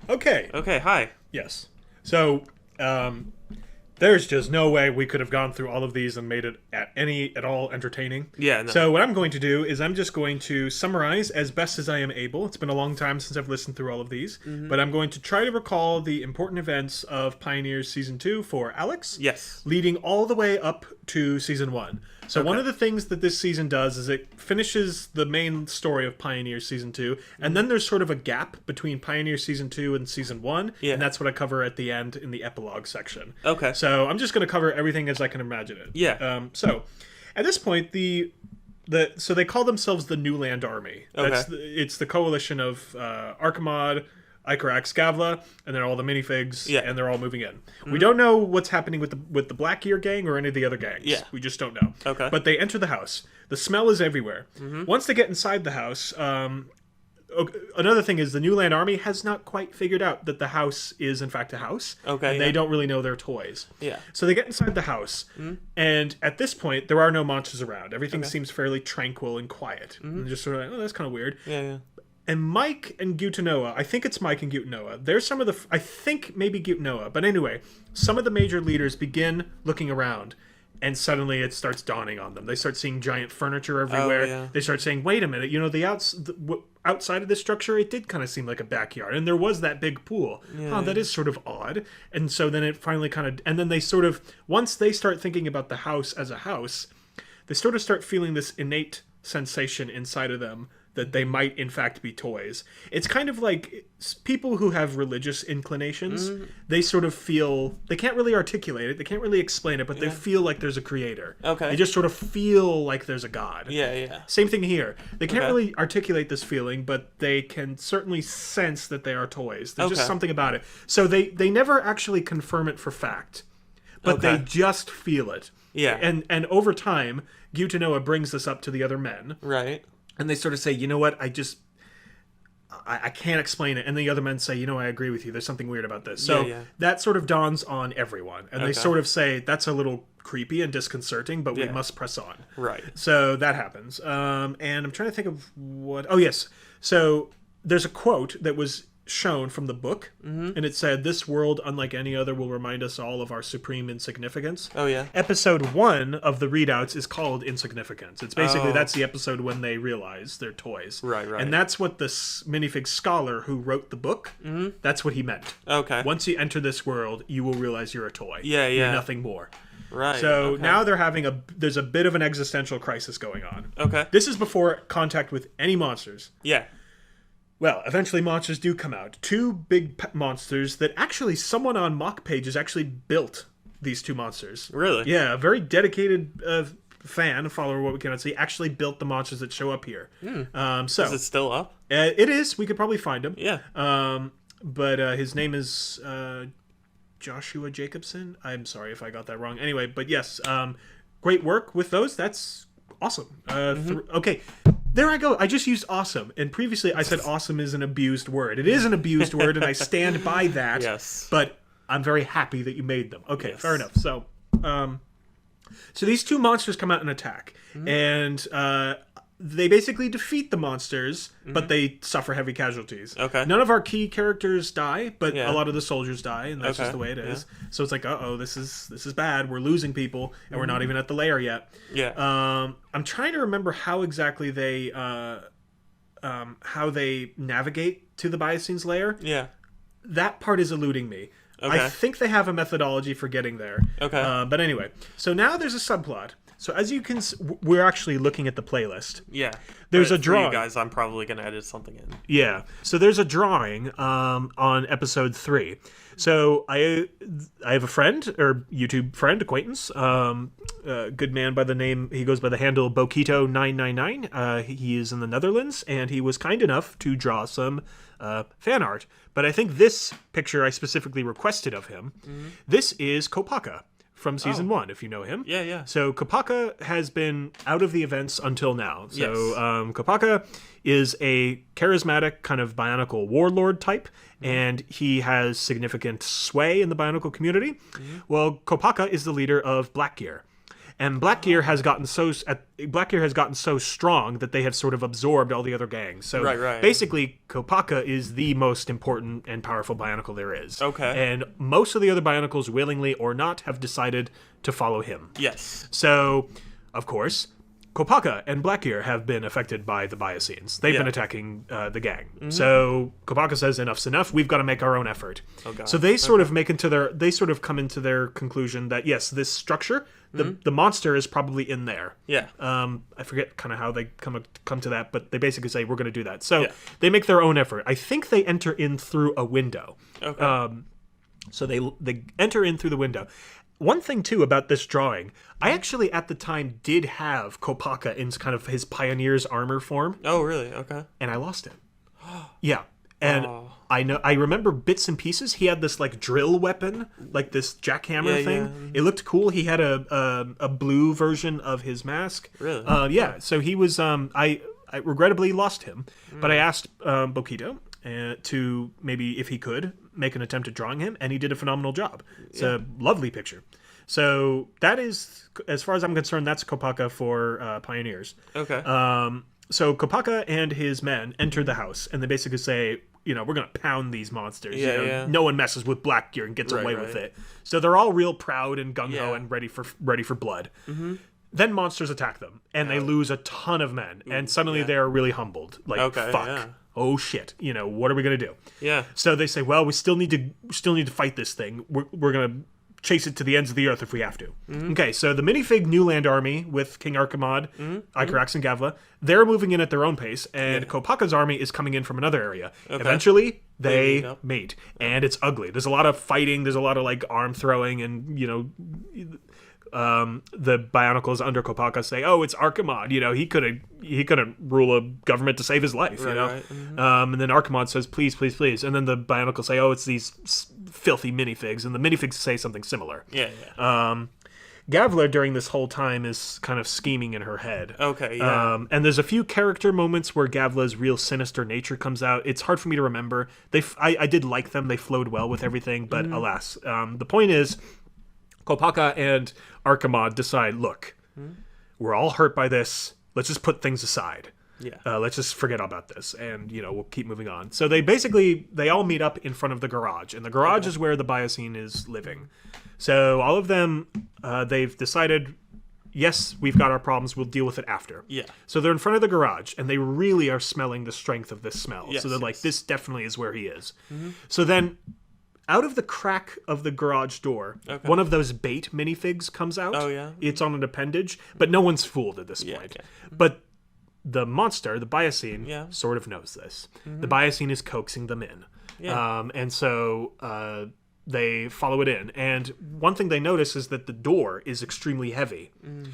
Okay. Okay, hi. Yes. So, there's just no way we could have gone through all of these and made it at all entertaining. Yeah, no. So what I'm going to do is I'm just going to summarize as best as I am able. It's been a long time since I've listened through all of these, but I'm going to try to recall the important events of Pioneers Season 2 for Alex. Yes. Leading all the way up to Season 1. So one of the things that this season does is it finishes the main story of Pioneers Season 2, and then there's sort of a gap between Pioneers Season 2 and Season 1, Yeah. and that's what I cover at the end in the epilogue section. Okay. So I'm just going to cover everything as I can imagine it. Yeah. So at this point, so they call themselves the New Land Army. Okay. It's the coalition of Archimod, Icarax, Gavla, and then all the minifigs, Yeah. and they're all moving in. We don't know what's happening with the Blackgear gang or any of the other gangs. Yeah. We just don't know. Okay. But they enter the house. The smell is everywhere. Once they get inside the house, another thing is the New Land Army has not quite figured out that the house is in fact a house. Okay, And they yeah. don't really know their toys. Yeah. So they get inside the house, and at this point, there are no monsters around. Everything seems fairly tranquil and quiet. And just sort of like, oh, that's kind of weird. Yeah, yeah. And Mike and Gutanoa, I think it's Mike and Gutanoa. There's some of the, I think maybe Gutanoa, but anyway, some of the major leaders begin looking around, and suddenly it starts dawning on them. They start seeing giant furniture everywhere. yeah. They start saying, "Wait a minute! You know, outside of this structure, it did kind of seem like a backyard, and there was that big pool. That is sort of odd." And so then it finally kind of, and then they sort of, once they start thinking about the house as a house, they sort of start feeling this innate sensation inside of them that they might in fact be toys. It's kind of like people who have religious inclinations, they sort of feel, they can't really articulate it, they can't really explain it, but they feel like there's a creator. Okay. They just sort of feel like there's a god. Yeah, yeah. Same thing here. They can't Okay. really articulate this feeling, but they can certainly sense that they are toys. There's just Okay. something about it. So they never actually confirm it for fact, but they Okay. just feel it. Yeah. And over time, Gutanoa brings this up to the other men. Right. And they sort of say, you know what, I can't explain it. And the other men say, you know, I agree with you. There's something weird about this. So Yeah. that sort of dawns on everyone. And they Okay. sort of say, that's a little creepy and disconcerting, but we Yeah. must press on. Right. So that happens. And I'm trying to think of what... Oh, yes. So there's a quote that was shown from the book, and it said, "This world, unlike any other, will remind us all of our supreme insignificance." Oh, yeah. Episode 1 of the readouts is called Insignificance. It's basically, Oh. that's the episode when they realize they're toys. Right, right. And that's what the minifig scholar who wrote the book, that's what he meant. Okay. Once you enter this world, you will realize you're a toy. Yeah, You're yeah. nothing more. Right. So okay. now they're having there's a bit of an existential crisis going on. Okay. This is before contact with any monsters. Yeah. Well, eventually monsters do come out. Two big monsters that actually someone on Mock Pages actually built these two monsters. Really? Yeah, a very dedicated fan, follower, what we cannot see, actually built the monsters that show up here. So Is it still up? it is. We could probably find him. Yeah. But his name is Joshua Jacobson. I'm sorry if I got that wrong. Anyway, but yes, great work with those. That's awesome. Okay. There I go. I just used awesome. And previously I said awesome is an abused word. It is an abused word, and I stand by that. Yes. But I'm very happy that you made them. Okay, Yes. fair enough. So, so these two monsters come out and attack. And they basically defeat the monsters, but they suffer heavy casualties. Okay. None of our key characters die, but Yeah. a lot of the soldiers die, and that's Okay. just the way it is. So it's like, this is bad. We're losing people, and we're not even at the lair yet. Yeah. I'm trying to remember how exactly they navigate to the Bioscene's lair. Yeah. That part is eluding me. Okay. I think they have a methodology for getting there. Okay. But anyway, so now there's a subplot. So as you can, we're actually looking at the playlist. Yeah. There's But a for drawing. you guys, I'm probably gonna edit something in. Yeah. So there's a drawing on episode 3. So I have a friend, or YouTube friend, acquaintance, good man by the name, he goes by the handle Bokito999. He is in the Netherlands, and he was kind enough to draw some fan art. But I think this picture I specifically requested of him. This is Kopaka from season 1, if you know him. Yeah, yeah. So Kopaka has been out of the events until now. So Yes. Kopaka is a charismatic kind of Bionicle warlord type, and he has significant sway in the Bionicle community. Well, Kopaka is the leader of Blackgear. And Blackgear has gotten so strong that they have sort of absorbed all the other gangs. So Right. basically, Kopaka is the most important and powerful Bionicle there is. Okay. And most of the other Bionicles, willingly or not, have decided to follow him. Yes. So, of course, Kopaka and Blackgear have been affected by the Bioscenes. They've been attacking the gang. So Kopaka says, "Enough's enough. We've got to make our own effort." God. So they sort of come into their conclusion that yes, this structure, the monster is probably in there. Yeah. I forget kind of how they come to that, but they basically say we're going to do that. So Yeah. they make their own effort. I think they enter in through a window. Okay. So they enter in through the window. One thing too about this drawing, I actually at the time did have Kopaka in kind of his pioneer's armor form, Oh, really? Okay. and I lost it. Yeah, and I remember bits and pieces. He had this like drill weapon, like this jackhammer Yeah, thing. yeah. It looked cool. He had a blue version of his mask. Really? Yeah. So he was. I regrettably lost him, but I asked Bokito to maybe if he could make an attempt at drawing him, and he did a phenomenal job. It's a lovely picture. So that is, as far as I'm concerned, that's Kopaka for Pioneers. Okay. So Kopaka and his men enter the house, and they basically say, we're going to pound these monsters. Yeah. No one messes with Blackgear and gets away with right. it. So they're all real proud and gung-ho Yeah. and ready for blood. Mm-hmm. Then monsters attack them, and they lose a ton of men, and suddenly they're really humbled. Like, Okay, fuck. yeah. Oh shit! What are we gonna do? Yeah. So they say, well, we still need to fight this thing. We're gonna chase it to the ends of the earth if we have to. Okay, so the minifig Newland army with King Archimod, Icarax, and Gavla, they're moving in at their own pace, and Kopaka's army is coming in from another area. Eventually, they meet up. meet, and it's ugly. There's a lot of fighting. There's a lot of like arm throwing, and the Bionicles under Kopaka say, "Oh, it's Archimod. He couldn't rule a government to save his life. Right. And then Archimod says, "Please, please, please." And then the Bionicles say, "Oh, it's these filthy minifigs," and the minifigs say something similar. Yeah. Gavla during this whole time is kind of scheming in her head. Okay. Yeah. And there's a few character moments where Gavla's real sinister nature comes out. It's hard for me to remember. I did like them. They flowed well with everything, but alas. The point is, Kopaka and Archimod decide, look, we're all hurt by this. Let's just put things aside. Yeah. Let's just forget about this, and we'll keep moving on. So they all meet up in front of the garage, and the garage is where the Bioscene is living. So all of them, they've decided, yes, we've got our problems. We'll deal with it after. Yeah. So they're in front of the garage, and they really are smelling the strength of this smell. Yes, so they're like, yes. this definitely is where he is. So then, out of the crack of the garage door, one of those bait minifigs comes out. Oh, yeah? It's on an appendage, but no one's fooled at this point. okay. But the monster, the Bioscene, Yeah. sort of knows this. The Bioscene is coaxing them in. Yeah. And so they follow it in. And one thing they notice is that the door is extremely heavy.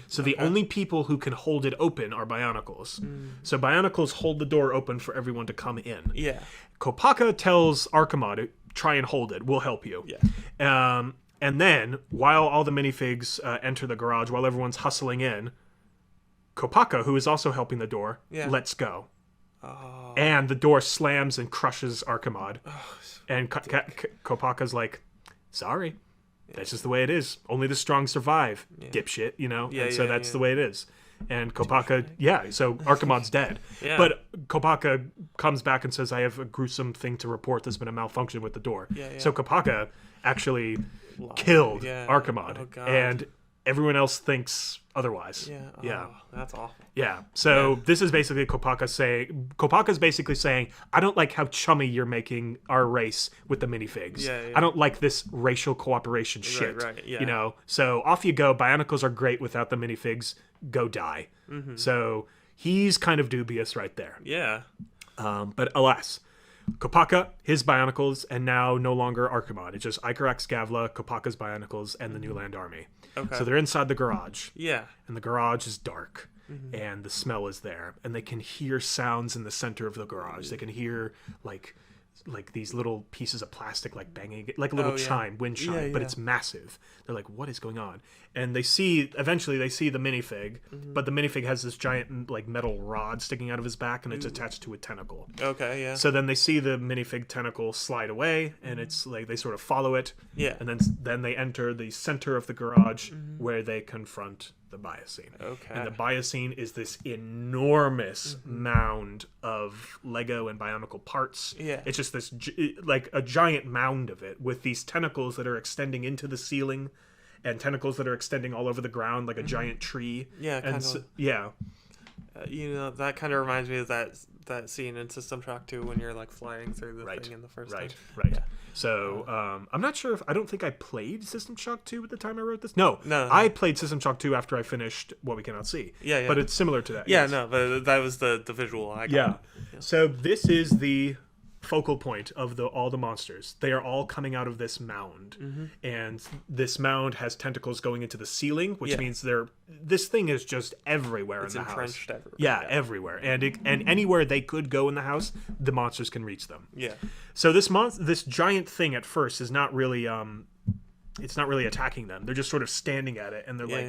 So the only people who can hold it open are Bionicles. So Bionicles hold the door open for everyone to come in. Yeah. Kopaka tells Archimod, try and hold it. We'll help you. Yeah. And then, while all the minifigs enter the garage, while everyone's hustling in, Kopaka, who is also helping the door, lets go. Oh. And the door slams and crushes Archimod. And Kopaka's like, sorry. That's just the way it is. Only the strong survive, dipshit, and so that's the way it is. And Kopaka, so Archimod's dead. Yeah. But Kopaka comes back and says, I have a gruesome thing to report. There's been a malfunction with the door. So Kopaka actually killed Archimod. Oh, God. And everyone else thinks otherwise. Yeah. Oh, that's awful. Yeah. So this is basically Kopaka's basically saying, I don't like how chummy you're making our race with the minifigs. I don't like this racial cooperation shit. Right, yeah. So off you go. Bionicles are great without the minifigs. Go die. So he's kind of dubious right there. Yeah. But alas, Kopaka, his Bionicles, and now no longer Archimod. It's just Icarax, Gavla, Kopaka's Bionicles, and the Newland army. Okay. So they're inside the garage. Yeah. And the garage is dark. And the smell is there. And they can hear sounds in the center of the garage. They can hear like these little pieces of plastic like banging, like a little chime, wind chime, but it's massive. They're like, what is going on? And eventually they see the minifig, but the minifig has this giant like metal rod sticking out of his back, and it's attached to a tentacle. Okay, yeah. So then they see the minifig tentacle slide away, and it's like they sort of follow it. Yeah. And then they enter the center of the garage where they confront the Bioscene. Okay. And the Bioscene is this enormous mound of Lego and Bionicle parts. Yeah. It's just this like a giant mound of it with these tentacles that are extending into the ceiling and tentacles that are extending all over the ground like a giant tree. Yeah, and kind of. so, yeah. That kind of reminds me of that scene in System Shock 2 when you're like flying through the thing in the first time. Right. Yeah. So I'm not sure if I don't think I played System Shock 2 at the time I wrote this. No, No. I played System Shock 2 after I finished What We Cannot See. Yeah. But it's similar to that. Yeah, yes. no, but that was the visual I got. Yeah. So this is the focal point of all the monsters. They are all coming out of this mound, and this mound has tentacles going into the ceiling, which means this thing is just everywhere in the house. It's entrenched everywhere. Yeah, everywhere, and anywhere they could go in the house, the monsters can reach them. Yeah. So this giant thing at first is not really it's not really attacking them. They're just sort of standing at it, and they're like,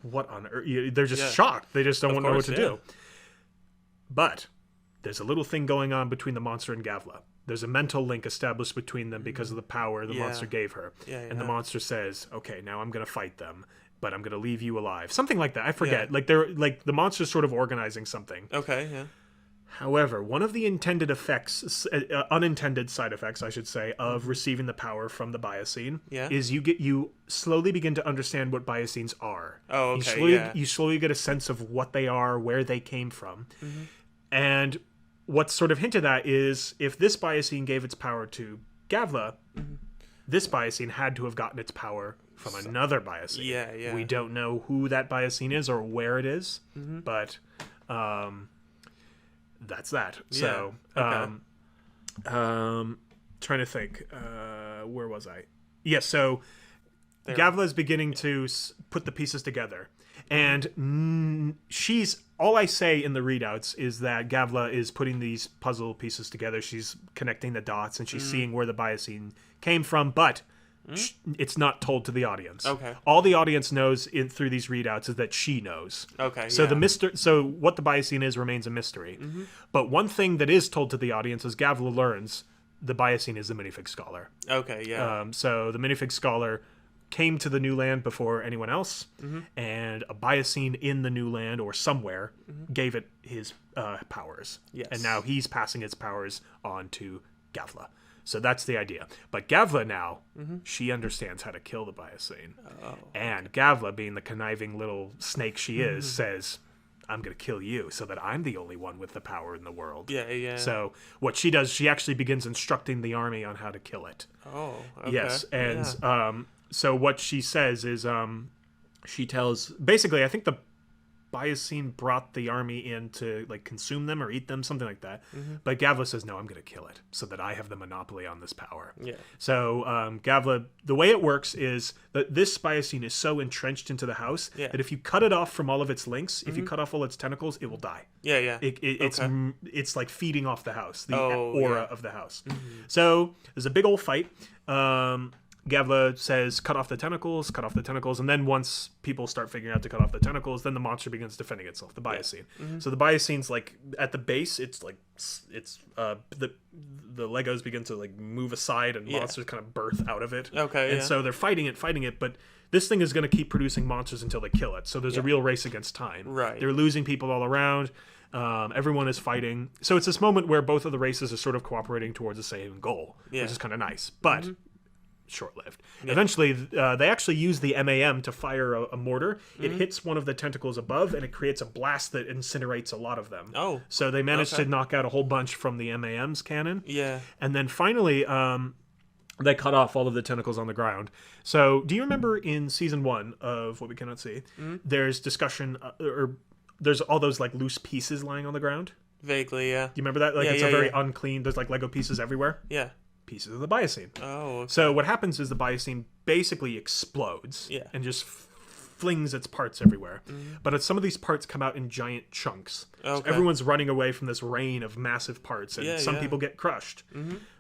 "What on earth?" They're just shocked. They just don't know what to do. But there's a little thing going on between the monster and Gavla. There's a mental link established between them because of the power the monster gave her. And the monster says, "Okay, now I'm going to fight them, but I'm going to leave you alive." Something like that. I forget. Like they're like the monster's sort of organizing something. Okay, yeah. However, one of the intended effects, unintended side effects, I should say, of receiving the power from the Bioscene is you slowly begin to understand what Bioscenes are. Oh, okay, You slowly get a sense of what they are, where they came from. And what's sort of hinted at is if this Bioscene gave its power to Gavla, this Bioscene had to have gotten its power from another Bioscene. Yeah. We don't know who that Bioscene is or where it is, but that's that. So, trying to think, where was I? Yes, so Gavla is beginning to put the pieces together. And she's all I say in the readouts is that Gavla is putting these puzzle pieces together. She's connecting the dots and she's seeing where the Bioscene came from, but it's not told to the audience. Okay. All the audience knows through these readouts is that she knows. Okay. So so what the Bioscene is remains a mystery. But one thing that is told to the audience is Gavla learns the Bioscene is the Minifig Scholar. Okay. Yeah. So the Minifig Scholar came to the New Land before anyone else, and a Bioscene in the New Land or somewhere gave it his powers. Yes. And now he's passing its powers on to Gavla. So that's the idea. But Gavla now, she understands how to kill the Bioscene. Oh. And Gavla, being the conniving little snake she is, says, "I'm going to kill you so that I'm the only one with the power in the world." Yeah. So what she does, she actually begins instructing the army on how to kill it. Oh, okay. Yes, and so what she says is she tells basically I think the Bioscene brought the army in to like consume them or eat them, something like that. But Gavla says, "No, I'm going to kill it so that I have the monopoly on this power." Yeah. So Gavla, the way it works is that this Bioscene is so entrenched into the house that if you cut it off from all of its links, if you cut off all its tentacles, it will die. Yeah. It's like feeding off the house, the aura of the house. So there's a big old fight. Gavla says, cut off the tentacles, and then once people start figuring out to cut off the tentacles, then the monster begins defending itself, the Bioscene. So the Bioscene's like, at the base, it's like, the Legos begin to like move aside and monsters kind of birth out of it. Okay, And so they're fighting it, but this thing is going to keep producing monsters until they kill it. So there's a real race against time. Right. They're losing people all around. Everyone is fighting. So it's this moment where both of the races are sort of cooperating towards the same goal, which is kind of nice. But short-lived. Eventually, they actually use the MAM to fire a mortar. It hits one of the tentacles above, and it creates a blast that incinerates a lot of them. Oh. So they managed to knock out a whole bunch from the MAM's cannon. Yeah. And then finally, they cut off all of the tentacles on the ground. So do you remember in season 1 of What We Cannot See, there's discussion, or there's all those like loose pieces lying on the ground? Vaguely, yeah. Do you remember that? Like it's a very unclean, there's like Lego pieces everywhere. Yeah. Pieces of the Bioscene. Oh, okay. So what happens is the Bioscene basically explodes and just flings its parts everywhere. But some of these parts come out in giant chunks. Okay. So everyone's running away from this rain of massive parts, and some people get crushed.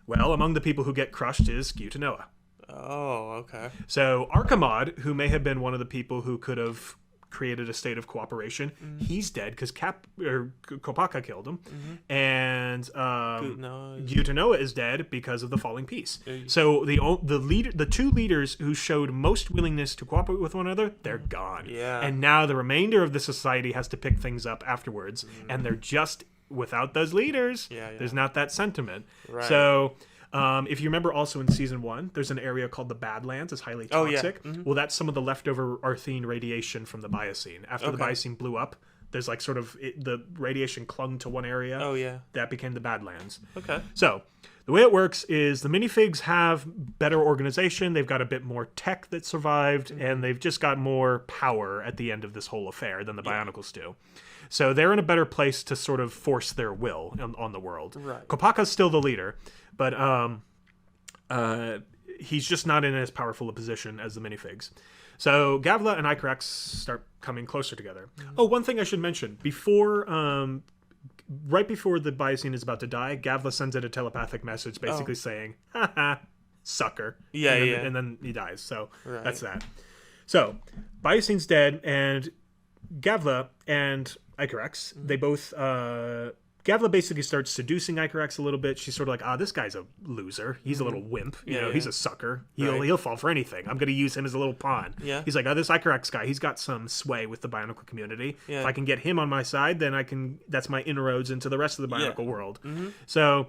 Well, among the people who get crushed is Gyutanoa. Oh, okay. So Archimod, who may have been one of the people who could have created a state of cooperation. He's dead because Kopaka killed him, and Gyutonoa is dead because of the falling peace. So the two leaders who showed most willingness to cooperate with one another, they're gone. And now the remainder of the society has to pick things up afterwards, and they're just without those leaders. There's not that sentiment. Right. So. If you remember also in season 1, there's an area called the Badlands. It's highly toxic. Well, that's some of the leftover Arthene radiation from the Biocene. After the Biocene blew up, there's like sort of the radiation clung to one area. That became the Badlands. So the way it works is the minifigs have better organization. They've got a bit more tech that survived, and they've just got more power at the end of this whole affair than the Bionicles do. So they're in a better place to sort of force their will on the world. Right. Kopaka's still the leader, but he's just not in as powerful a position as the minifigs. So Gavla and Icarax start coming closer together. Oh, one thing I should mention. Right before the Biocene is about to die, Gavla sends out a telepathic message basically saying, haha, sucker. And then he dies. So that's that. So Biocene's dead, and Gavla and Icarax, they both... Gavla basically starts seducing Icarax a little bit. She's sort of like, this guy's a loser. He's a little wimp. You know, he's a sucker. He'll fall for anything. I'm going to use him as a little pawn. He's like, this Icarax guy, he's got some sway with the Bionicle community. If I can get him on my side, then that's my inroads into the rest of the Bionicle world. So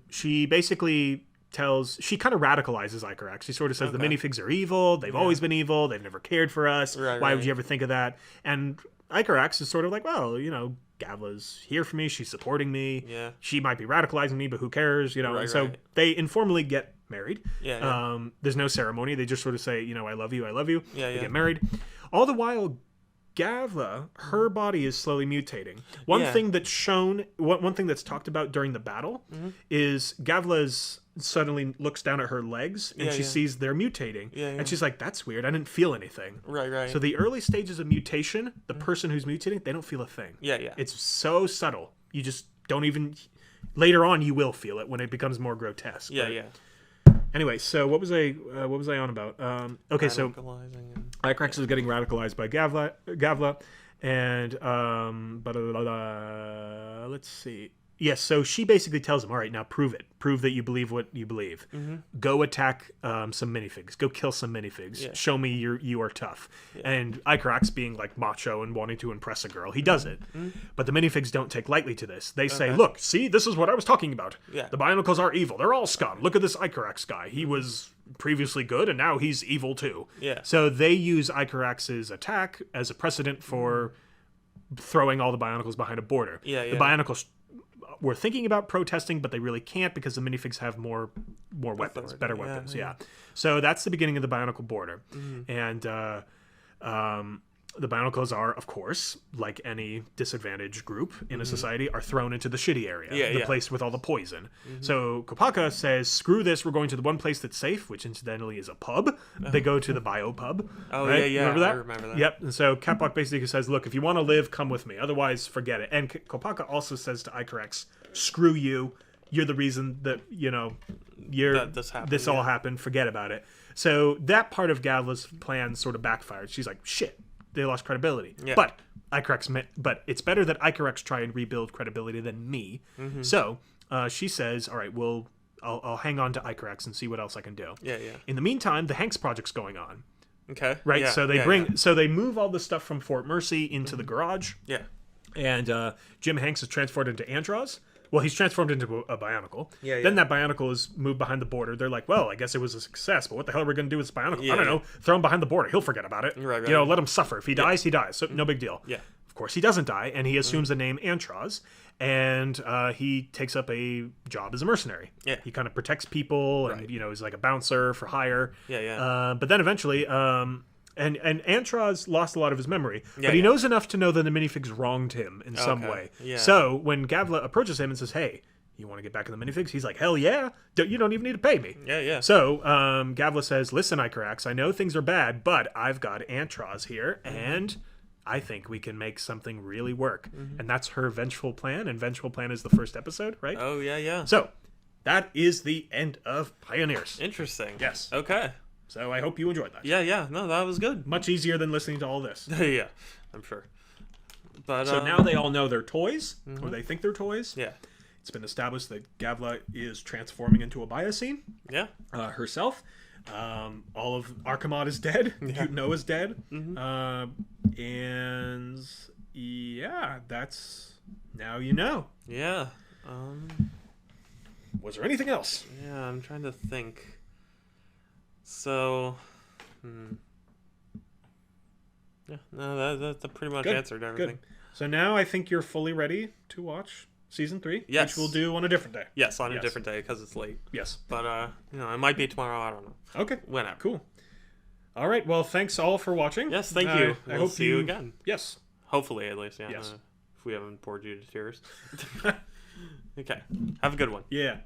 she basically she kind of radicalizes Icarax. She sort of says the minifigs are evil. They've always been evil. They've never cared for us. Why would you ever think of that? And Icarax is sort of like, well, Gavla's here for me. She's supporting me. She might be radicalizing me, but who cares? So they informally get married. There's no ceremony. They just sort of say, I love you. I love you. They get married. All the while, Gavla, her body is slowly mutating. One thing that's shown, one thing that's talked about during the battle is Gavla's suddenly looks down at her legs and she sees they're mutating. And she's like, that's weird. I didn't feel anything. Right. So the early stages of mutation, the person who's mutating, they don't feel a thing. It's so subtle. You just don't even... Later on, you will feel it when it becomes more grotesque. Anyway, so what was I on about? Okay, so Icarax is getting radicalized by Gavla, and let's see. Yes, so she basically tells him, all right, now prove it. Prove that you believe what you believe. Go attack some minifigs. Go kill some minifigs. Show me you are tough. And Icarax, being like macho and wanting to impress a girl, he does it. But the minifigs don't take lightly to this. They say, look, see, this is what I was talking about. The Bionicles are evil. They're all scum. Look at this Icarax guy. He was previously good, and now he's evil too. So they use Icarax's attack as a precedent for throwing all the Bionicles behind a border. The Bionicles... We're thinking about protesting, but they really can't because the minifigs have more weapons, better weapons. So that's the beginning of the Bionicle border. And the Bionicles are, of course, like any disadvantaged group in a society, are thrown into the shitty area, the place with all the poison. So Kopaka says, screw this, we're going to the one place that's safe, which incidentally is a pub. They go to the Bio Pub. Remember that? I remember that. Yep. And so Capoc basically says, look, if you want to live, come with me. Otherwise, forget it. And Kopaka also says to Icarax, screw you. You're the reason that, this all happened. Forget about it. So that part of Gavla's plan sort of backfired. She's like, shit. They lost credibility. But but it's better that Icarax try and rebuild credibility than me. So she says, all right, I'll hang on to Icarax and see what else I can do. In the meantime, the Hanks project's going on. Right. So they move all the stuff from Fort Mercy into the garage. And Jim Hanks is transferred into Andros. Well, he's transformed into a Bionicle. Then that Bionicle is moved behind the border. They're like, well, I guess it was a success, but what the hell are we going to do with this Bionicle? I don't know. Throw him behind the border. He'll forget about it. Let him suffer. If he dies, he dies. So no big deal. Of course, he doesn't die, and he assumes the name Antros, and he takes up a job as a mercenary. He kind of protects people, and, is like a bouncer for hire. But then eventually... And Antros lost a lot of his memory, but he knows enough to know that the minifigs wronged him in some way. So when Gavla approaches him and says, hey, you want to get back in the minifigs? He's like, hell yeah. You don't even need to pay me. So Gavla says, listen, Icarax, I know things are bad, but I've got Antros here, and I think we can make something really work. And that's her Vengeful Plan, and Vengeful Plan is the first episode, right? Oh, yeah. So that is the end of Pioneers. Interesting. Yes. Okay. So I hope you enjoyed that. Yeah. No, that was good. Much easier than listening to all this. Yeah, I'm sure. But So now they all know they're toys, or they think they're toys. Yeah. It's been established that Gavla is transforming into a Bioscene herself. All of Archimod is dead. Mutano is dead. And yeah, that's now you know. Yeah. Was there anything else? Yeah, I'm trying to think. So, yeah, no, that pretty much answered everything. Good. So now I think you're fully ready to watch season 3, yes. which we'll do on a different day. Yes, on a different day because it's late. Yes. But, it might be tomorrow. I don't know. Okay. Whenever. Cool. All right. Well, thanks all for watching. Yes, thank you. I hope see you again. Yes. Hopefully, at least, yeah. Yes. If we haven't bored you to tears. Okay. Have a good one. Yeah.